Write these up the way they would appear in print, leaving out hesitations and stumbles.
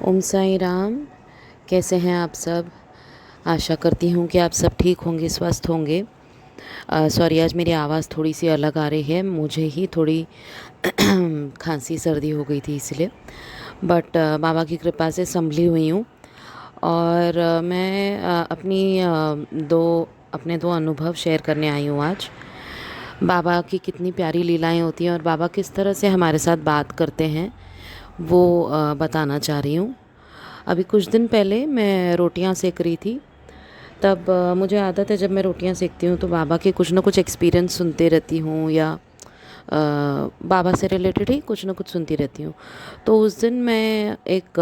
ओम साई राम। कैसे हैं आप सब? आशा करती हूँ कि आप सब ठीक होंगे, स्वस्थ होंगे। सॉरी, आज मेरी आवाज़ थोड़ी सी अलग आ रही है, मुझे ही थोड़ी खांसी सर्दी हो गई थी इसलिए। बट बाबा की कृपा से संभली हुई हूँ। और मैं अपने दो अनुभव शेयर करने आई हूँ आज। बाबा की कितनी प्यारी लीलाएं होती हैं और बाबा किस तरह से हमारे साथ बात करते हैं, वो बताना चाह रही हूँ। अभी कुछ दिन पहले मैं रोटियां सेक रही थी। तब मुझे आदत है, जब मैं रोटियां सेकती हूँ तो बाबा के कुछ ना कुछ एक्सपीरियंस सुनते रहती हूँ, या बाबा से रिलेटेड ही कुछ ना कुछ सुनती रहती हूँ। तो उस दिन मैं एक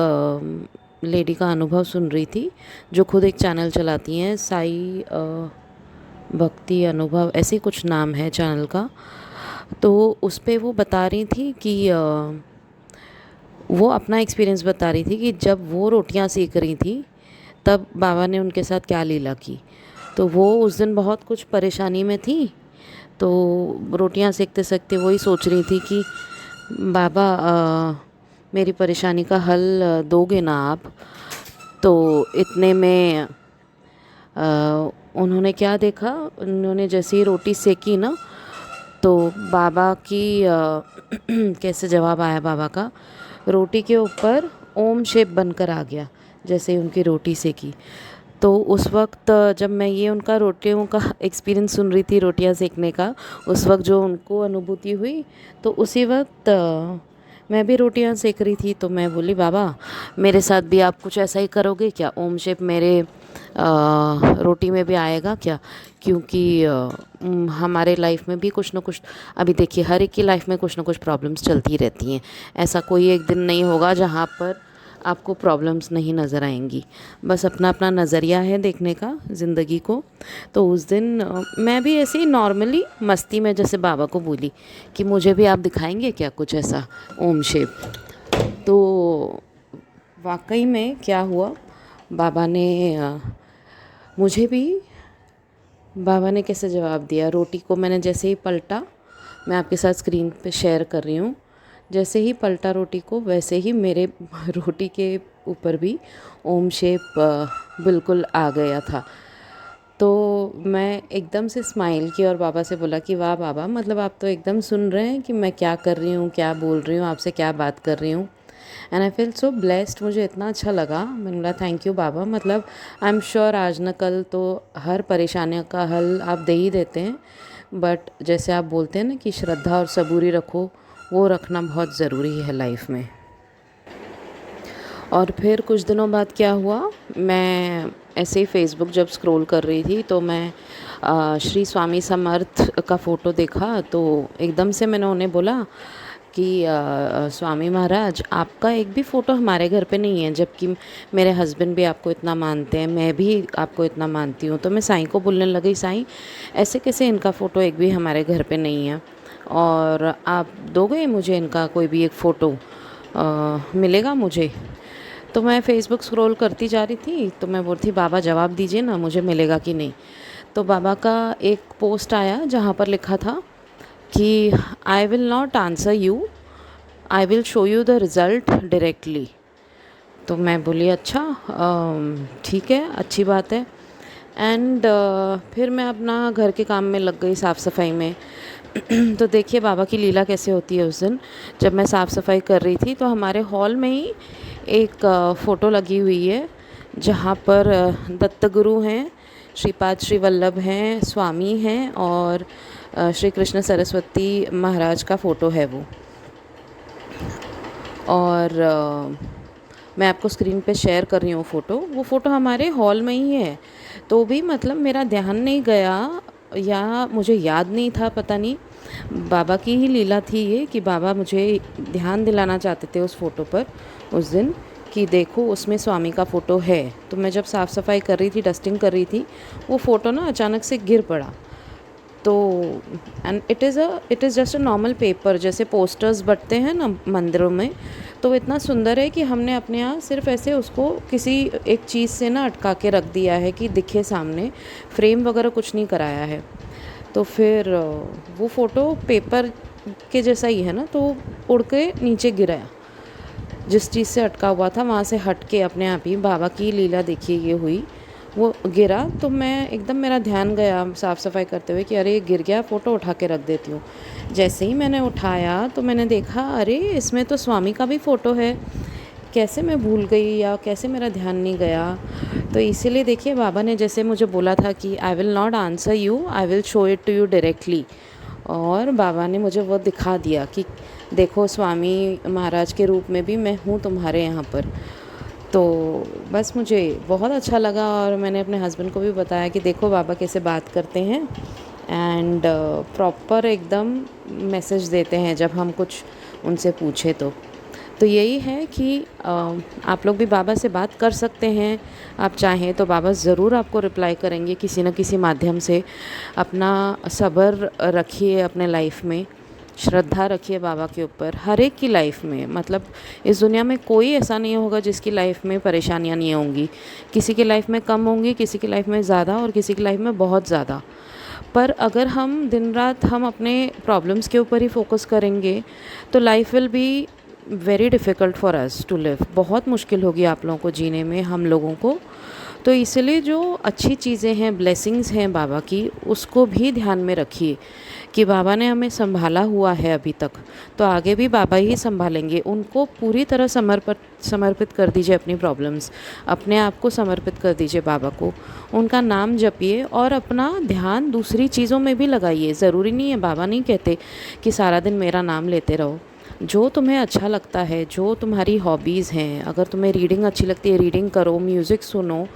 लेडी का अनुभव सुन रही थी, जो खुद एक चैनल चलाती हैं, साई भक्ति अनुभव, ऐसे ही कुछ नाम है चैनल का। तो उस पे वो बता रही थी कि वो अपना एक्सपीरियंस बता रही थी कि जब वो रोटियां सेक रही थी तब बाबा ने उनके साथ क्या लीला की। तो वो उस दिन बहुत कुछ परेशानी में थी। तो रोटियां सेकते सेकते वही सोच रही थी कि बाबा, मेरी परेशानी का हल दोगे ना आप? तो इतने में उन्होंने क्या देखा, उन्होंने जैसे ही रोटी सेकी ना, तो बाबा की कैसे जवाब आया बाबा का, रोटी के ऊपर ओम शेप बनकर आ गया जैसे ही उनकी रोटी सेकी। तो उस वक्त जब मैं ये उनका रोटियों का एक्सपीरियंस सुन रही थी, रोटियां सेकने का, उस वक्त जो उनको अनुभूति हुई, तो उसी वक्त मैं भी रोटियां सेक रही थी। तो मैं बोली, बाबा मेरे साथ भी आप कुछ ऐसा ही करोगे क्या? ओम शेप मेरे रोटी में भी आएगा क्या? क्योंकि हमारे लाइफ में भी कुछ ना कुछ, अभी देखिए हर एक की लाइफ में कुछ ना कुछ प्रॉब्लम्स चलती रहती हैं। ऐसा कोई एक दिन नहीं होगा जहाँ पर आपको प्रॉब्लम्स नहीं नज़र आएंगी। बस अपना अपना नज़रिया है देखने का ज़िंदगी को। तो उस दिन मैं भी ऐसे ही नॉर्मली मस्ती में जैसे बाबा को बोली कि मुझे भी आप दिखाएंगे क्या कुछ ऐसा ओम शेप। तो वाकई में क्या हुआ, बाबा ने मुझे भी, बाबा ने कैसे जवाब दिया। रोटी को मैंने जैसे ही पलटा, मैं आपके साथ स्क्रीन पे शेयर कर रही हूँ, जैसे ही पलटा रोटी को, वैसे ही मेरे रोटी के ऊपर भी ओम शेप बिल्कुल आ गया था। तो मैं एकदम से स्माइल की और बाबा से बोला कि वाह बाबा, मतलब आप तो एकदम सुन रहे हैं कि मैं क्या कर रही हूँ, क्या बोल रही हूँ, आपसे क्या बात कर रही हूँ। And I feel so blessed, मुझे इतना अच्छा लगा। मैंने बोला थैंक यू बाबा, मतलब आई एम श्योर आज न कल तो हर परेशानियों का हल आप दे ही देते हैं। बट जैसे आप बोलते हैं ना कि श्रद्धा और सबूरी रखो, वो रखना बहुत ज़रूरी है लाइफ में। और फिर कुछ दिनों बाद क्या हुआ, मैं ऐसे ही फेसबुक जब स्क्रॉल कर रही थी तो मैं श्री स्वामी समर्थ का फ़ोटो देखा। तो एकदम से मैंने उन्हें बोला कि स्वामी महाराज, आपका एक भी फ़ोटो हमारे घर पे नहीं है, जबकि मेरे हस्बैंड भी आपको इतना मानते हैं, मैं भी आपको इतना मानती हूँ। तो मैं साईं को बोलने लगी, साईं ऐसे कैसे इनका फ़ोटो एक भी हमारे घर पे नहीं है, और आप दोगे मुझे इनका कोई भी एक फ़ोटो मिलेगा मुझे? तो मैं फ़ेसबुक स्क्रॉल करती जा रही थी, तो मैं बोलती थी बाबा जवाब दीजिए ना, मुझे मिलेगा कि नहीं। तो बाबा का एक पोस्ट आया जहाँ पर लिखा था कि I will not answer you, I will show you the result directly. तो मैं बोली अच्छा, ठीक है, अच्छी बात है। एंड फिर मैं अपना घर के काम में लग गई, साफ़ सफाई में। तो देखिए बाबा की लीला कैसे होती है। उस दिन जब मैं साफ़ सफाई कर रही थी तो हमारे हॉल में ही एक फ़ोटो लगी हुई है, जहाँ पर दत्त गुरु हैं, श्रीपाद श्री वल्लभ हैं, स्वामी हैं, और श्री कृष्ण सरस्वती महाराज का फ़ोटो है वो। और मैं आपको स्क्रीन पे शेयर कर रही हूँ फ़ोटो। वो फ़ोटो हमारे हॉल में ही है। तो भी मतलब मेरा ध्यान नहीं गया, या मुझे याद नहीं था, पता नहीं, बाबा की ही लीला थी ये कि बाबा मुझे ध्यान दिलाना चाहते थे उस फ़ोटो पर उस दिन, कि देखो उसमें स्वामी का फ़ोटो है। तो मैं जब साफ़ सफाई कर रही थी, डस्टिंग कर रही थी, वो फ़ोटो ना अचानक से गिर पड़ा। तो and it is just a normal paper, जैसे पोस्टर्स बंटते हैं ना मंदिरों में। तो वो इतना सुंदर है कि हमने अपने यहाँ सिर्फ ऐसे उसको किसी एक चीज़ से ना अटका के रख दिया है कि दिखे सामने, फ्रेम वगैरह कुछ नहीं कराया है। तो फिर वो फ़ोटो पेपर के जैसा ही है ना, तो उड़ के नीचे गिरा। जिस चीज़ से अटका हुआ था वहाँ से हट के अपने आप ही बाबा की लीला देखिए ये हुई, वो गिरा तो मैं एकदम, मेरा ध्यान गया साफ़ सफाई करते हुए कि अरे ये गिर गया, फ़ोटो उठा के रख देती हूँ। जैसे ही मैंने उठाया तो मैंने देखा अरे इसमें तो स्वामी का भी फ़ोटो है, कैसे मैं भूल गई या कैसे मेरा ध्यान नहीं गया। तो इसीलिए देखिए बाबा ने जैसे मुझे बोला था कि I will not answer you, I will show it to you directly, और बाबा ने मुझे वो दिखा दिया कि देखो स्वामी महाराज के रूप में भी मैं हूँ तुम्हारे यहाँ पर। तो बस मुझे बहुत अच्छा लगा और मैंने अपने हस्बैंड को भी बताया कि देखो बाबा कैसे बात करते हैं एंड प्रॉपर एकदम मैसेज देते हैं जब हम कुछ उनसे पूछे तो यही है कि आप लोग भी बाबा से बात कर सकते हैं, आप चाहें तो बाबा ज़रूर आपको रिप्लाई करेंगे किसी न किसी माध्यम से। अपना सब्र रखिए अपने लाइफ में, श्रद्धा रखिए बाबा के ऊपर, हर एक की लाइफ में। मतलब इस दुनिया में कोई ऐसा नहीं होगा जिसकी लाइफ में परेशानियां नहीं होंगी। किसी की लाइफ में कम होंगी, किसी की लाइफ में ज़्यादा और किसी की लाइफ में बहुत ज़्यादा। पर अगर हम दिन रात हम अपने प्रॉब्लम्स के ऊपर ही फोकस करेंगे तो life will be very difficult for us to live. बहुत मुश्किल होगी आप लोगों को जीने में, हम लोगों को। तो इसलिए जो अच्छी चीज़ें हैं, ब्लेसिंग्स हैं बाबा की, उसको भी ध्यान में रखिए कि बाबा ने हमें संभाला हुआ है अभी तक, तो आगे भी बाबा ही संभालेंगे। उनको पूरी तरह समर्पित कर दीजिए अपनी प्रॉब्लम्स, अपने आप को समर्पित कर दीजिए बाबा को। उनका नाम जपिए और अपना ध्यान दूसरी चीज़ों में भी लगाइए। ज़रूरी नहीं है, बाबा नहीं कहते कि सारा दिन मेरा नाम लेते रहो। जो तुम्हें अच्छा लगता है, जो तुम्हारी हॉबीज़ हैं, अगर तुम्हें रीडिंग अच्छी लगती है रीडिंग करो, म्यूज़िक सुनो,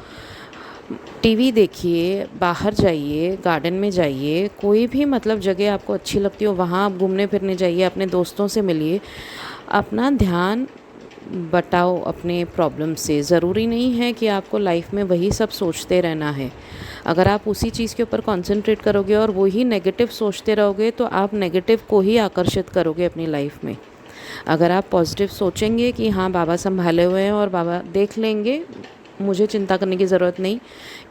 टीवी देखिए, बाहर जाइए, गार्डन में जाइए, कोई भी मतलब जगह आपको अच्छी लगती हो वहाँ आप घूमने फिरने जाइए, अपने दोस्तों से मिलिए, अपना ध्यान बटाओ अपने प्रॉब्लम से। ज़रूरी नहीं है कि आपको लाइफ में वही सब सोचते रहना है। अगर आप उसी चीज़ के ऊपर कंसंट्रेट करोगे और वही नेगेटिव सोचते रहोगे तो आप नेगेटिव को ही आकर्षित करोगे अपनी लाइफ में। अगर आप पॉजिटिव सोचेंगे कि हाँ बाबा संभाले हुए हैं और बाबा देख लेंगे, मुझे चिंता करने की ज़रूरत नहीं।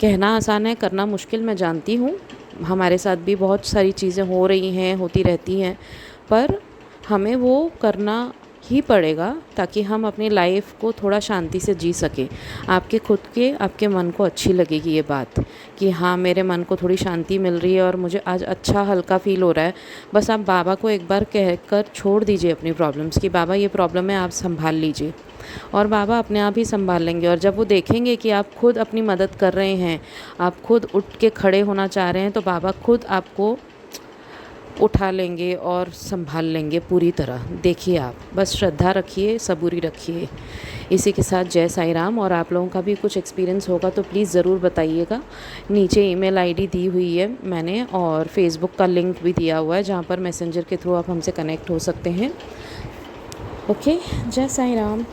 कहना आसान है, करना मुश्किल, मैं जानती हूँ। हमारे साथ भी बहुत सारी चीज़ें हो रही हैं, होती रहती हैं, पर हमें वो करना ही पड़ेगा ताकि हम अपनी लाइफ को थोड़ा शांति से जी सकें। आपके खुद के, आपके मन को अच्छी लगेगी ये बात कि हाँ मेरे मन को थोड़ी शांति मिल रही है और मुझे आज अच्छा हल्का फ़ील हो रहा है। बस आप बाबा को एक बार कह कर छोड़ दीजिए अपनी प्रॉब्लम्स कि बाबा ये प्रॉब्लम है, आप संभाल लीजिए, और बाबा अपने आप ही संभाल लेंगे। और जब वो देखेंगे कि आप खुद अपनी मदद कर रहे हैं, आप खुद उठ के खड़े होना चाह रहे हैं, तो बाबा खुद आपको उठा लेंगे और संभाल लेंगे पूरी तरह। देखिए आप बस श्रद्धा रखिए, सबूरी रखिए। इसी के साथ जय साईं राम। और आप लोगों का भी कुछ एक्सपीरियंस होगा तो प्लीज़ ज़रूर बताइएगा। नीचे ईमेल आईडी दी हुई है मैंने और फेसबुक का लिंक भी दिया हुआ है जहाँ पर मैसेंजर के थ्रू आप हमसे कनेक्ट हो सकते हैं। ओके, जय साईं राम।